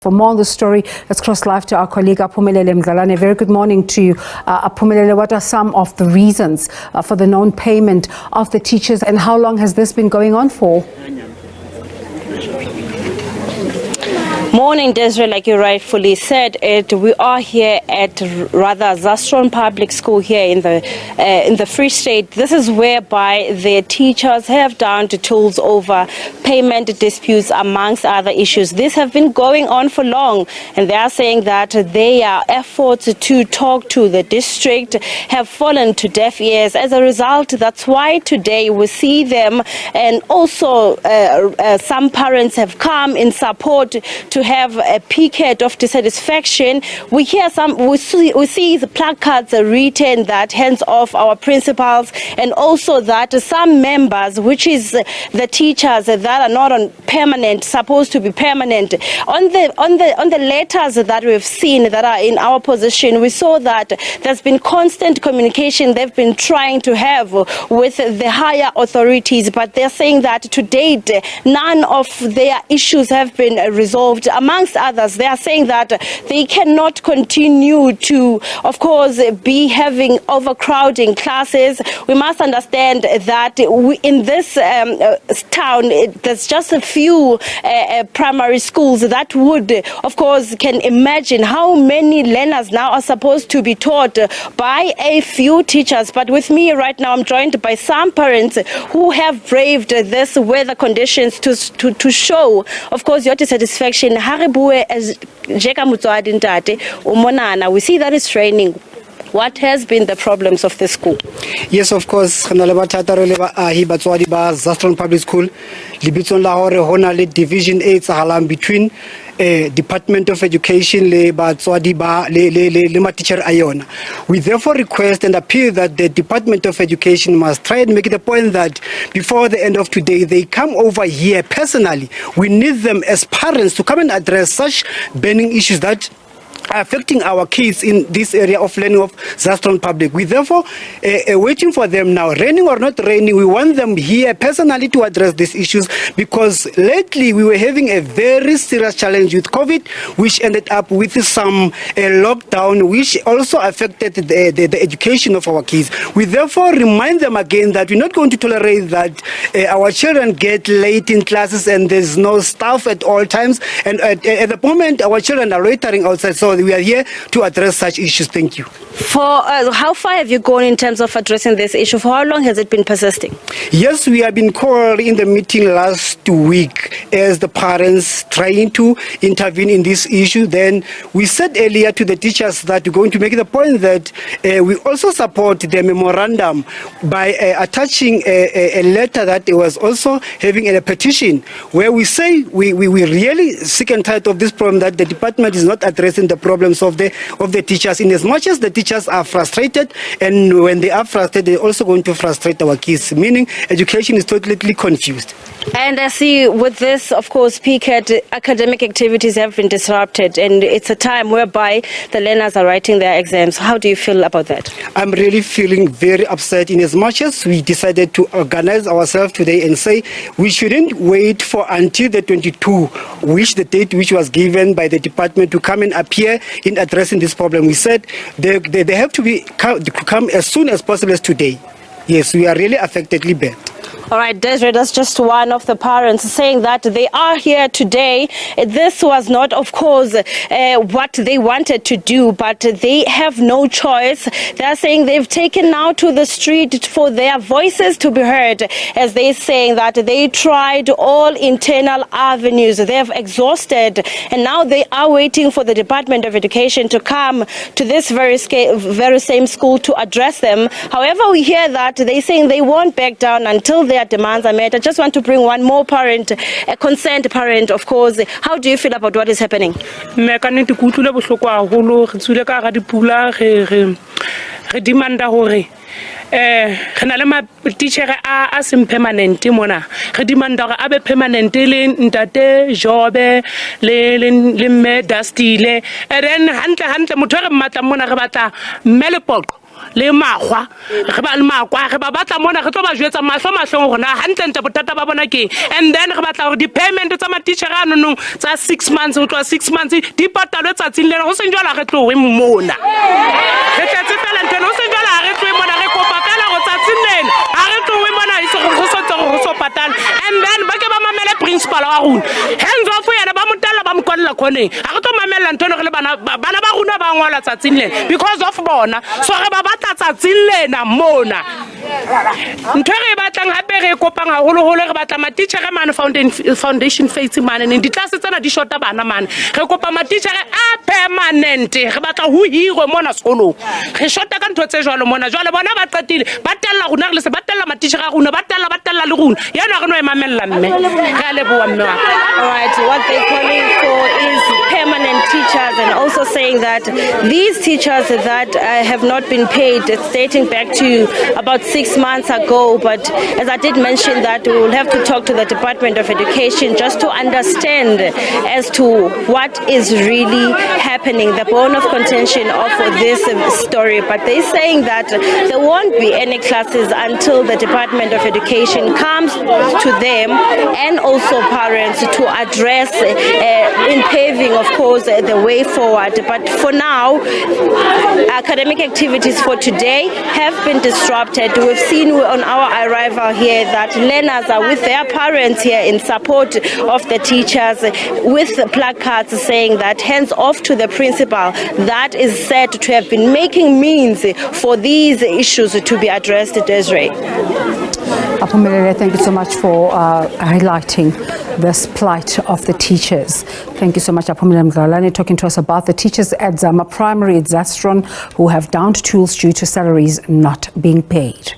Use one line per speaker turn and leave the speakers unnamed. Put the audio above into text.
For more on the story, let's cross live to our colleague Aphumelele Mdlalane. Very good morning to you. Aphumelele, what are some of the reasons for the non-payment of the teachers, and how long has this been going on for?
Morning, Desiree. Like you rightfully said, we are here at Zastron Public School here in the Free State. This is whereby the teachers have down to tools over payment disputes, amongst other issues. These have been going on for long, and they are saying that their efforts to talk to the district have fallen to deaf ears. As a result, that's why today we see them, and also some parents have come in support to have a picket of dissatisfaction. We see the placards written that hands off our principals, and also that some members, which is the teachers that are not on permanent, supposed to be permanent. On the letters that we've seen that are in our possession, we saw that there's been constant communication they've been trying to have with the higher authorities, but they're saying that to date none of their issues have been resolved. Amongst others, they are saying that they cannot continue to, of course, be having overcrowding classes. We must understand that in this town, there's just a few primary schools that would, of course, can imagine how many learners now are supposed to be taught by a few teachers. But with me right now, I'm joined by some parents who have braved this weather conditions to show, of course, your dissatisfaction. We see that it's raining. What has been the problems of the school?
Yes, of course. Zastron Public School, Division 8 between Department of Education le teacher Ayona. We therefore request and appeal that the Department of Education must try and make it a point that before the end of today they come over here personally. We need them as parents to come and address such burning issues that are affecting our kids in this area of learning of Zastron Public. We therefore waiting for them now, raining or not raining. We want them here personally to address these issues, because lately we were having a very serious challenge with COVID, which ended up with some lockdown, which also affected the education of our kids. We therefore remind them again that we're not going to tolerate that our children get late in classes and there's no staff at all times. And at the moment, our children are loitering outside. So we are here to address such issues. Thank you.
For how far have you gone in terms of addressing this issue? For how long has it been persisting?
Yes, we have been called in the meeting last week as the parents trying to intervene in this issue. Then we said earlier to the teachers that we're going to make the point that we also support the memorandum by attaching a letter that was also having a petition where we say we really sick and tired of this problem, that the department is not addressing the problems of the teachers, in as much as the teachers are frustrated, and when they are frustrated, they're also going to frustrate our kids, meaning education is totally confused.
And I see with this, of course, picket, academic activities have been disrupted, and it's a time whereby the learners are writing their exams. How do you feel about that?
I'm really feeling very upset, in as much as we decided to organize ourselves today and say we shouldn't wait for until the 22, which the date which was given by the department to come and appear in addressing this problem. We said they have to come as soon as possible as today. Yes, we are really affectedly bad.
All right, Desiree, that's just one of the parents saying that they are here today. This was not, of course, what they wanted to do, but they have no choice. They're saying they've taken now to the street for their voices to be heard, as they're saying that they tried all internal avenues. They've exhausted, and now they are waiting for the Department of Education to come to this very same school to address them. However, we hear that they're saying they won't back down until their demands are met. I just want to bring one more parent, a concerned parent, of course. How do you feel about what is happening?
Teacher as permanent mona re demanda gore abe permanent le ntate job le me dastile and then hantle motho re matla mona re batla mmele poko le makgwa re ba le makwa re ba batla mona re tlo ba jwetsa mahlo gona hantle botata ba bona ke and then re batla gore di payment tsa ma teacher ano no tsa 6 months go tloa 6 months di patalwe tsatsing lena go seng jwala re tlowe mona re tletse fela nteno go seng jwala re tlowe mona re kopa fela go tsatsing lena a re tlowe mona iso go so patala and then ba ke ba mamele principal wa rona hands off yena ba motalla ba mkwalla khone a re tlo mamela nteno re le bana ba rona ba ngwala tsatsing lena because of bona so re ba batla tsatsing lena mona ntwe re batlang hape re kopang haholo re batla ma teacher man foundation face man ne di class tsena di shota bana man re kopa ma teacher a permanent re batla ho hiro mona sekolong re shota ka ntwe tse jwalo mona jwale bona ba qatile ba tella rona re le se ba tella ma teacher a rona ba tella le rona yana re no e mamella mme re a leboa mme wa.
All right, what they're calling for is permanent teachers and also saying that these teachers that have not been paid, it's dating back to about 6 months ago, but as I did mention that we will have to talk to the Department of Education just to understand as to what is really happening, the bone of contention of this story. But they're saying that there won't be any classes until the Department of Education comes to them and also parents to address in paving, of course, the way forward. But for now, academic activities for today have been disrupted. We've seen on our arrival here that learners are with their parents here in support of the teachers with placards saying that hands off to the principal that is said to have been making means for these issues to be addressed. Desiree.
Aphumelele, thank you so much for highlighting this plight of the teachers. Thank you so much, Aphumelele Mdlalane, talking to us about the teachers at Zama Primary at Zastron who have downed tools due to salaries not being paid.